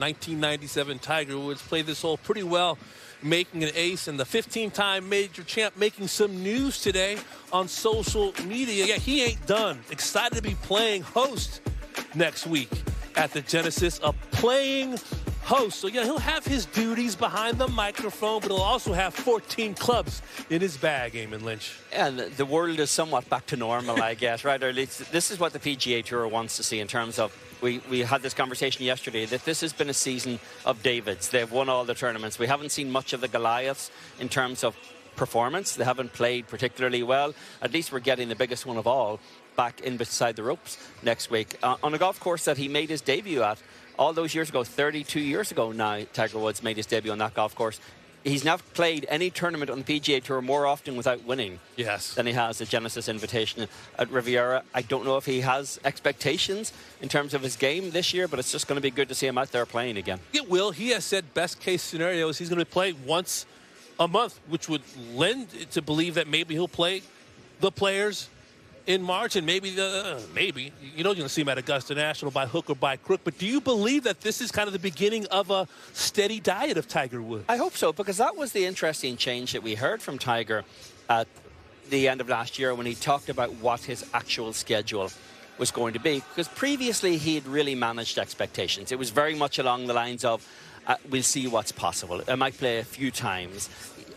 1997 Tiger Woods played this hole pretty well, making an ace, and the 15-time major champ making some news today on social media. Yeah, he ain't done. Excited to be playing host next week at the Genesis, a playing host. So, yeah, he'll have his duties behind the microphone, but he'll also have 14 clubs in his bag, Eamon Lynch. And the world is somewhat back to normal, I guess, right? Or at least this is what the PGA Tour wants to see in terms of, we had this conversation yesterday, that this has been a season of Davids. They've won all the tournaments. We haven't seen much of the Goliaths in terms of performance. They haven't played particularly well. At least we're getting the biggest one of all back in beside the ropes next week. On a golf course that he made his debut at all those years ago, 32 years ago now, Tiger Woods made his debut on that golf course. He's now played any tournament on the PGA Tour more often without winning than he has the Genesis Invitational at Riviera. I don't know if he has expectations in terms of his game this year, but it's just going to be good to see him out there playing again. It will. He has said best case scenario is he's going to play once a month, which would lend to believe that maybe he'll play the Players in March, and maybe you're going to see him at Augusta National by hook or by crook. But do you believe that this is kind of the beginning of a steady diet of Tiger Woods? I hope so, because that was the interesting change that we heard from Tiger at the end of last year when he talked about what his actual schedule was going to be. Because previously he had really managed expectations. It was very much along the lines of, we'll see what's possible. I might play a few times,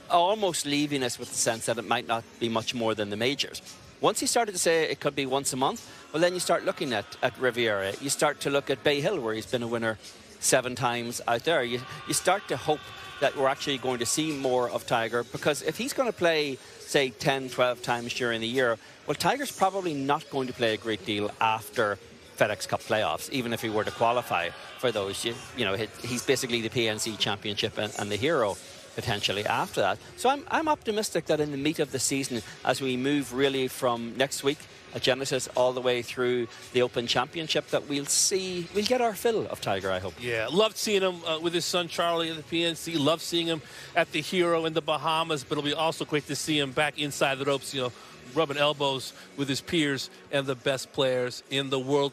almost leaving us with the sense that it might not be much more than the majors. Once he started to say it could be once a month, well, then you start looking at Riviera. You start to look at Bay Hill, where he's been a winner 7 times out there. You start to hope that we're actually going to see more of Tiger, because if he's going to play, say, 10, 12 times during the year, well, Tiger's probably not going to play a great deal after FedEx Cup playoffs, even if he were to qualify for those. You know, he's basically the PNC Championship and the hero potentially after that. So I'm optimistic that in the meat of the season, as we move really from next week at Genesis all the way through the Open Championship, that we'll get our fill of Tiger, I hope. Yeah, loved seeing him with his son Charlie at the PNC. Loved seeing him at the Hero in the Bahamas. But it'll be also great to see him back inside the ropes, rubbing elbows with his peers and the best players in the world.